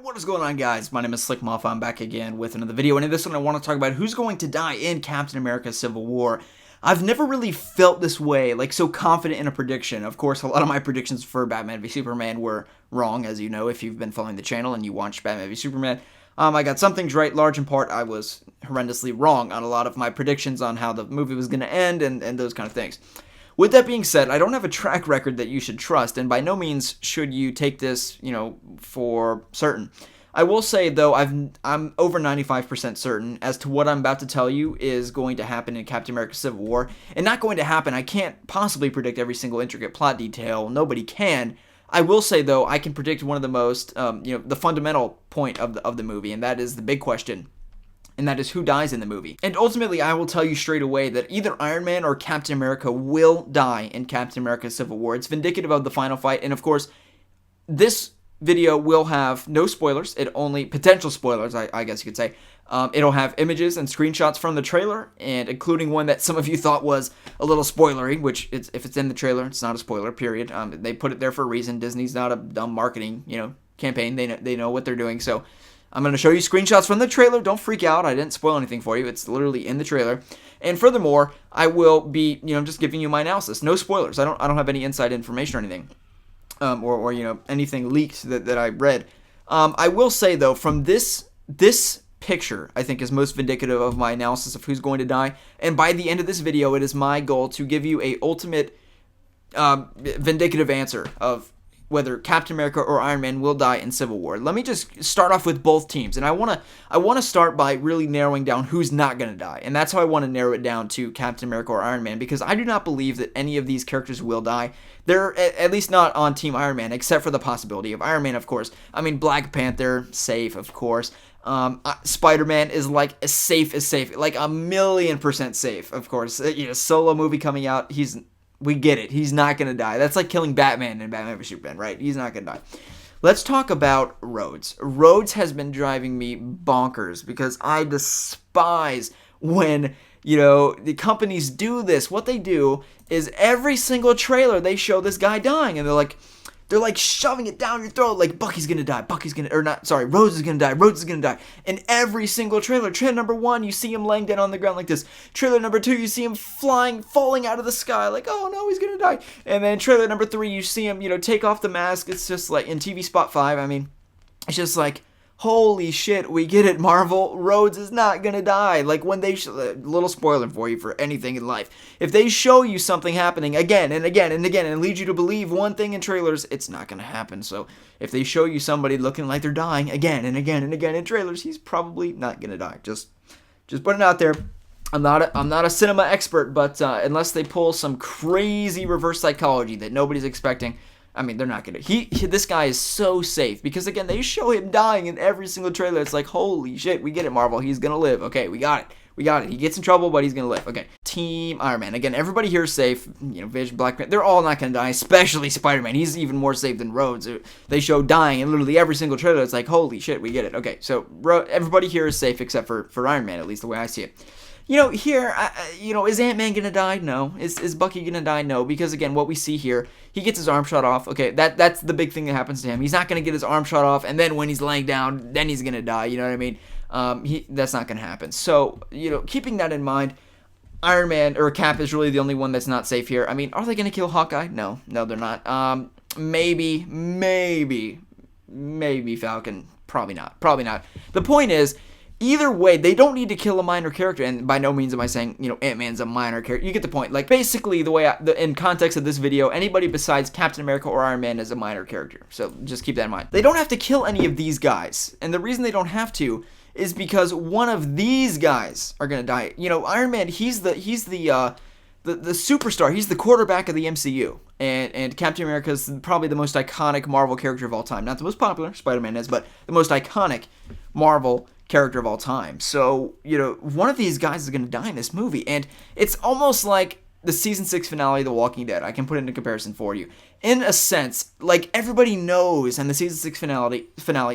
What is going on, guys? My name is Slick Maffa. I'm back again with another video, and in this one I want to talk about who's going to die in Captain America Civil War. I've never really felt this way, like so confident in a prediction. Of course, a lot of my predictions for Batman v Superman were wrong, as you know, if you've been following the channel and you watched Batman v Superman. I got some things right. Large in part, I was horrendously wrong on a lot of my predictions on how the movie was going to end and those kind of things. With that being said, I don't have a track record that you should trust, and by no means should you take this, for certain. I will say, though, I'm over 95% certain as to what I'm about to tell you is going to happen in Captain America Civil War, and not going to happen. I can't possibly predict every single intricate plot detail. Nobody can. I will say, though, I can predict one of the most, the fundamental point of the movie, and that is the big question. And that is who dies in the movie. And ultimately, I will tell you straight away that either Iron Man or Captain America will die in Captain America Civil War. It's vindicative of the final fight, and of course, this video will have no spoilers. It only potential spoilers, I guess you could say. It'll have images and screenshots from the trailer, and including one that some of you thought was a little spoilery, which if it's in the trailer, it's not a spoiler, period. They put it there for a reason. Disney's not a dumb marketing, campaign. They know what they're doing, so I'm going to show you screenshots from the trailer. Don't freak out. I didn't spoil anything for you. It's literally in the trailer. And furthermore, I will be, just giving you my analysis. No spoilers. I don't have any inside information or anything. Or anything leaked that I read. I will say, though, from this picture, I think, is most vindicative of my analysis of who's going to die. And by the end of this video, it is my goal to give you a ultimate vindicative answer of whether Captain America or Iron Man will die in Civil War. Let me just start off with both teams, and I want to start by really narrowing down who's not going to die, and that's how I want to narrow it down to Captain America or Iron Man, because I do not believe that any of these characters will die. They're at least not on Team Iron Man, except for the possibility of Iron Man, of course. I mean, Black Panther, safe, of course. Spider-Man is like as safe, like 1,000,000% safe, of course. Solo movie coming out, we get it. He's not going to die. That's like killing Batman in Batman v Superman, right? He's not going to die. Let's talk about Rhodes. Rhodes has been driving me bonkers because I despise when, the companies do this. What they do is every single trailer they show this guy dying, and they're like shoving it down your throat, like Rhodes is gonna die, Rhodes is gonna die. And every single trailer number 1, you see him laying down on the ground like this. Trailer number 2, you see him falling out of the sky, like, oh no, he's gonna die. And then trailer number 3, you see him, take off the mask. It's just like in TV spot 5, it's just like, holy shit, we get it, Marvel. Rhodes is not gonna die. Like when they little spoiler for you for anything in life. If they show you something happening again and again and again and lead you to believe one thing in trailers, it's not gonna happen. So if they show you somebody looking like they're dying again and again and again in trailers, he's probably not gonna die. Just putting it out there. I'm not a cinema expert, but unless they pull some crazy reverse psychology that nobody's expecting, they're not gonna. This guy is so safe because again, they show him dying in every single trailer. It's like, holy shit, we get it, Marvel. He's gonna live. Okay, we got it. He gets in trouble, but he's gonna live. Okay, Team Iron Man. Again, everybody here is safe. Vision, Black Panther, they're all not gonna die. Especially Spider-Man. He's even more safe than Rhodes. They show dying in literally every single trailer. It's like, holy shit, we get it. Okay, so everybody here is safe except for Iron Man, at least the way I see it. Here, is Ant-Man gonna die? No. Is Bucky gonna die? No. Because again, what we see here, he gets his arm shot off. Okay, that's the big thing that happens to him. He's not gonna get his arm shot off, and then when he's laying down, then he's gonna die. You know what I mean? That's not gonna happen. So, keeping that in mind, Iron Man or Cap is really the only one that's not safe here. Are they gonna kill Hawkeye? No, they're not. Maybe Falcon. Probably not. The point is, either way, they don't need to kill a minor character, and by no means am I saying, Ant-Man's a minor character. You get the point. Like, basically, in context of this video, anybody besides Captain America or Iron Man is a minor character. So, just keep that in mind. They don't have to kill any of these guys, and the reason they don't have to is because one of these guys are gonna die. Iron Man, he's the superstar. He's the quarterback of the MCU, and Captain America is probably the most iconic Marvel character of all time. Not the most popular, Spider-Man is, but the most iconic Marvel character of all time. So, one of these guys is going to die in this movie, and it's almost like the season 6 finale of The Walking Dead. I can put it into comparison for you. In a sense, like everybody knows in the season 6 finale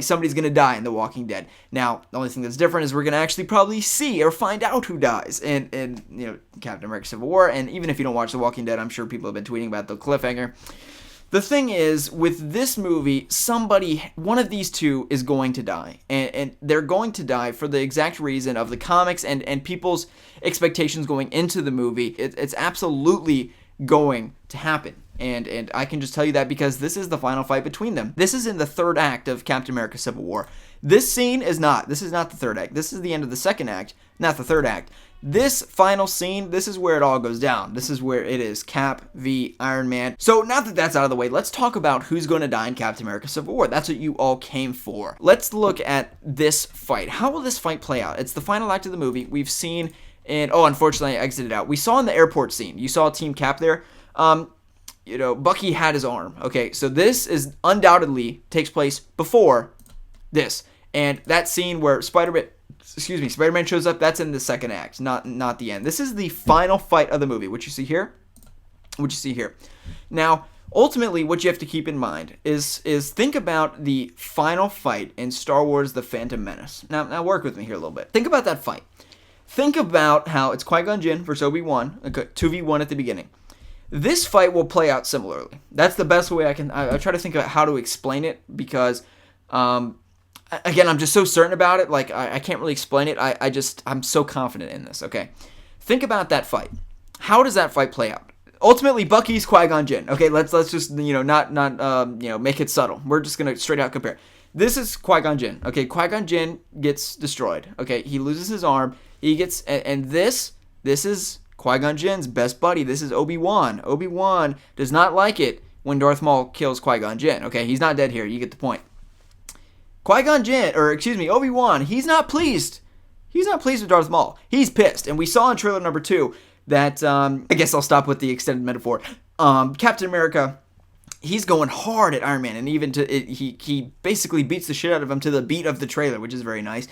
somebody's going to die in The Walking Dead. Now, the only thing that's different is we're going to actually probably see or find out who dies in Captain America Civil War, and even if you don't watch The Walking Dead, I'm sure people have been tweeting about the cliffhanger. The thing is, with this movie, one of these two is going to die. And they're going to die for the exact reason of the comics and people's expectations going into the movie. It's absolutely going to happen. And I can just tell you that because this is the final fight between them. This is in the third act of Captain America Civil War. This is not the third act. This is the end of the second act, not the third act. This final scene, this is where it all goes down. This is where it is Cap v Iron Man. So now that that's out of the way, let's talk about who's going to die in Captain America Civil War. That's what you all came for. Let's look at this fight. How will this fight play out? It's the final act of the movie. We've seen, and unfortunately I exited out. We saw in the airport scene, you saw Team Cap there. Bucky had his arm. Okay, so this is undoubtedly takes place before this. And that scene where Spider-Man shows up, that's in the second act, not the end. This is the final fight of the movie, which you see here. Now, ultimately, what you have to keep in mind is think about the final fight in Star Wars The Phantom Menace. Now work with me here a little bit. Think about that fight. Think about how it's Qui-Gon Jinn versus Obi-Wan, 2v1 at the beginning. This fight will play out similarly. That's the best way I try to think about how to explain it because, again, I'm just so certain about it. Like, I can't really explain it. I'm so confident in this, okay? Think about that fight. How does that fight play out? Ultimately, Bucky's Qui-Gon Jinn. Okay, let's just, not make it subtle. We're just going to straight out compare. This is Qui-Gon Jinn. Okay, Qui-Gon Jinn gets destroyed. Okay, he loses his arm. He gets, and this is Qui-Gon Jinn's best buddy. This is Obi-Wan. Obi-Wan does not like it when Darth Maul kills Qui-Gon Jinn. Okay, he's not dead here. You get the point. Obi-Wan, he's not pleased. He's not pleased with Darth Maul. He's pissed. And we saw in trailer number 2 that, I guess I'll stop with the extended metaphor. Captain America, he's going hard at Iron Man. And even he basically beats the shit out of him to the beat of the trailer, which is very nice.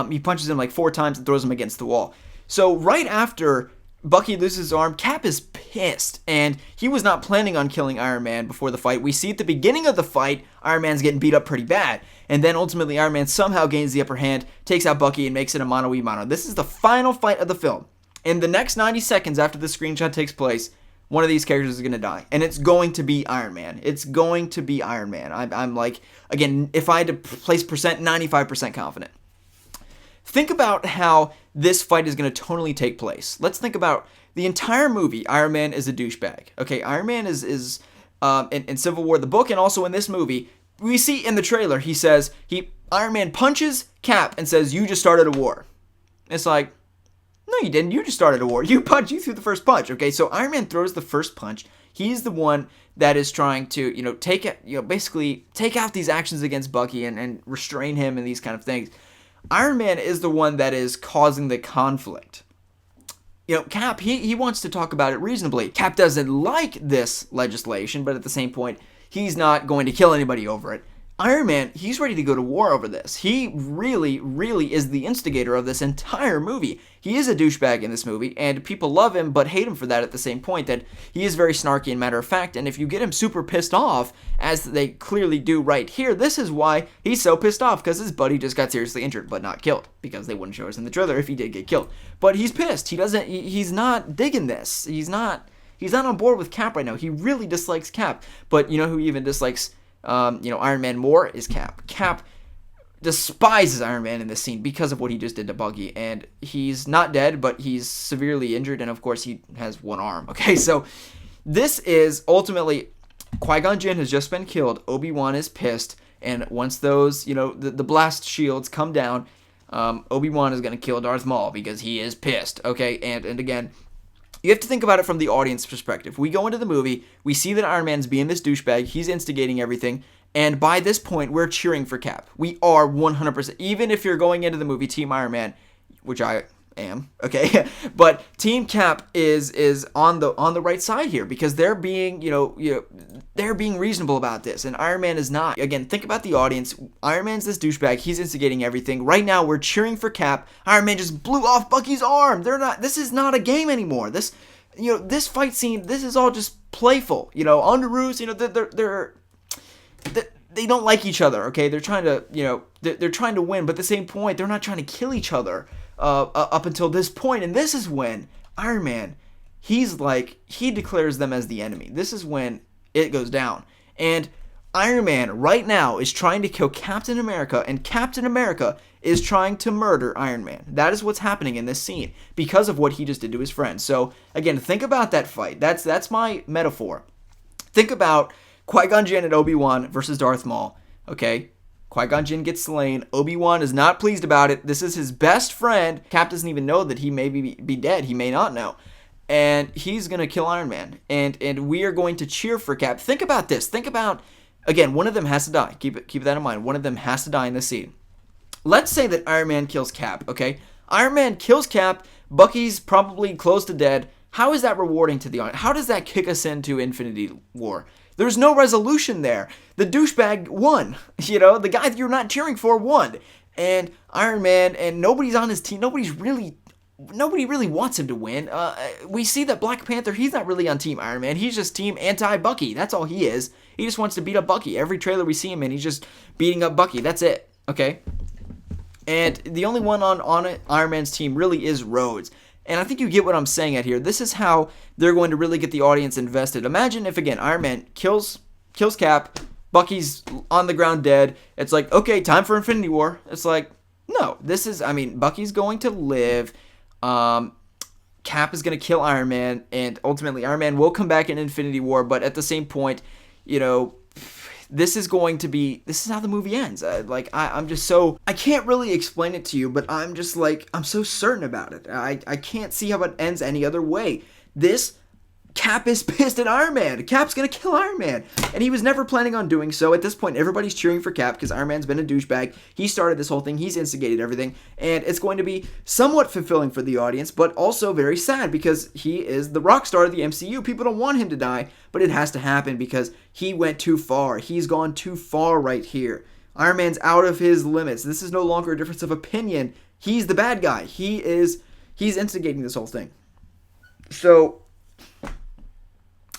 He punches him like 4 times and throws him against the wall. So right after Bucky loses his arm, Cap is pissed, and he was not planning on killing Iron Man before the fight. We see at the beginning of the fight, Iron Man's getting beat up pretty bad, and then ultimately Iron Man somehow gains the upper hand, takes out Bucky, and makes it a mano-a-mano. This is the final fight of the film. In the next 90 seconds after the screenshot takes place, one of these characters is going to die, and it's going to be Iron Man. It's going to be Iron Man. I'm like, again, if I had to place percent, 95% confident. Think about how this fight is going to tonally take place. Let's think about the entire movie. Iron Man is a douchebag. Okay, Iron Man is in Civil War, the book, and also in this movie, we see in the trailer, Iron Man punches Cap and says, "You just started a war." It's like, no, you didn't. You just started a war. You threw the first punch. Okay, so Iron Man throws the first punch. He's the one that is trying to, basically take out these actions against Bucky and restrain him and these kind of things. Iron Man is the one that is causing the conflict. Cap, he wants to talk about it reasonably. Cap doesn't like this legislation, but at the same point, he's not going to kill anybody over it. Iron Man, he's ready to go to war over this. He really, really is the instigator of this entire movie. He is a douchebag in this movie, and people love him but hate him for that at the same point, that he is very snarky and matter of fact, and if you get him super pissed off, as they clearly do right here, this is why he's so pissed off, because his buddy just got seriously injured, but not killed, because they wouldn't show us in the trailer if he did get killed. But he's pissed. He's not digging this. He's not on board with Cap right now. He really dislikes Cap, but you know who even dislikes Iron Man more is Cap. Cap despises Iron Man in this scene because of what he just did to Bucky, and he's not dead, but he's severely injured, and of course he has one arm. Okay, so this is ultimately Qui-Gon Jinn has just been killed. Obi-Wan is pissed, and once those the blast shields come down, Obi-Wan is going to kill Darth Maul because he is pissed. Okay, and again, you have to think about it from the audience perspective. We go into the movie, we see that Iron Man's being this douchebag, he's instigating everything, and by this point, we're cheering for Cap. We are 100%. Even if you're going into the movie Team Iron Man, which I am, okay, but Team Cap is on the right side here because they're being they're being reasonable about this, and Iron Man is not. Again, think about the audience. Iron Man's this douchebag. He's instigating everything. Right now, we're cheering for Cap. Iron Man just blew off Bucky's arm. This is not a game anymore. This fight scene. This is all just playful. Underoos. They don't like each other. Okay, they're trying to they're trying to win, but at the same point, they're not trying to kill each other. Up until this point, and this is when Iron Man, he declares them as the enemy. This is when it goes down, And Iron Man right now is trying to kill Captain America, and Captain America is trying to murder Iron Man. That is what's happening in this scene because of what he just did to his friend. So again, think about that fight. That's my metaphor. Think about Qui-Gon Jinn and Obi-Wan versus Darth Maul. Okay, Qui-Gon Jinn gets slain. Obi-Wan is not pleased about it. This is his best friend. Cap doesn't even know that he may be dead. He may not know. And he's going to kill Iron Man. And we are going to cheer for Cap. Think about this. Think about, again, one of them has to die. Keep that in mind. One of them has to die in this scene. Let's say that Iron Man kills Cap, okay? Iron Man kills Cap. Bucky's probably close to dead. How is that rewarding to the audience? How does that kick us into Infinity War? There's no resolution there. The douchebag won. You know, the guy that you're not cheering for won. And Iron Man, and nobody's on his team. Nobody really wants him to win. We see that Black Panther, he's not really on Team Iron Man. He's just Team Anti-Bucky. That's all he is. He just wants to beat up Bucky. Every trailer we see him in, he's just beating up Bucky. That's it. Okay? And the only one on Iron Man's team really is Rhodes. And I think you get what I'm saying at here. This is how they're going to really get the audience invested. Imagine if, again, Iron Man kills Cap, Bucky's on the ground dead. It's like, okay, time for Infinity War. It's like, no, Bucky's going to live. Cap is going to kill Iron Man, and ultimately Iron Man will come back in Infinity War, but at the same point, you know, this is how the movie ends. I'm just so, I can't really explain it to you, but I'm just like, I'm so certain about it. I can't see how it ends any other way. Cap is pissed at Iron Man. Cap's gonna kill Iron Man. And he was never planning on doing so. At this point, everybody's cheering for Cap because Iron Man's been a douchebag. He started this whole thing. He's instigated everything. And it's going to be somewhat fulfilling for the audience, but also very sad because he is the rock star of the MCU. People don't want him to die, but it has to happen because he went too far. He's gone too far right here. Iron Man's out of his limits. This is no longer a difference of opinion. He's the bad guy. He's instigating this whole thing. So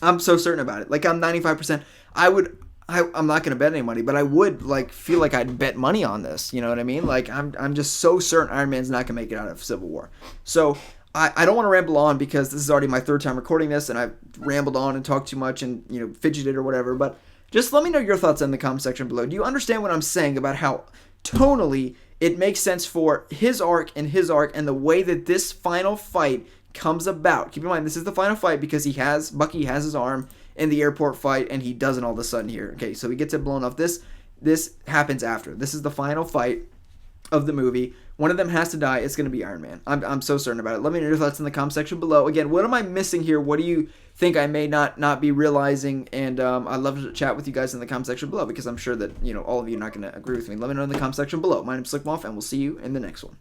I'm so certain about it. Like, I'm 95%. I'm not going to bet any money, but I would feel like I'd bet money on this. You know what I mean? Like, I'm just so certain Iron Man's not going to make it out of Civil War. So I don't want to ramble on because this is already my third time recording this, and I've rambled on and talked too much and, you know, fidgeted or whatever. But just let me know your thoughts in the comment section below. Do you understand what I'm saying about how tonally it makes sense for his arc and the way that this final fight comes about? Keep in mind, this is the final fight because Bucky has his arm in the airport fight, and he doesn't all of a sudden here. Okay, so he gets it blown off. This happens after. This is the final fight of the movie. One of them has to die. It's going to be Iron Man. I'm so certain about it. Let me know your thoughts in the comment section below. Again, what am I missing here? What do you think I may not be realizing? And I'd love to chat with you guys in the comment section below because I'm sure that, you know, all of you are not going to agree with me. Let me know in the comment section below. My name's Slick Moth, and we'll see you in the next one.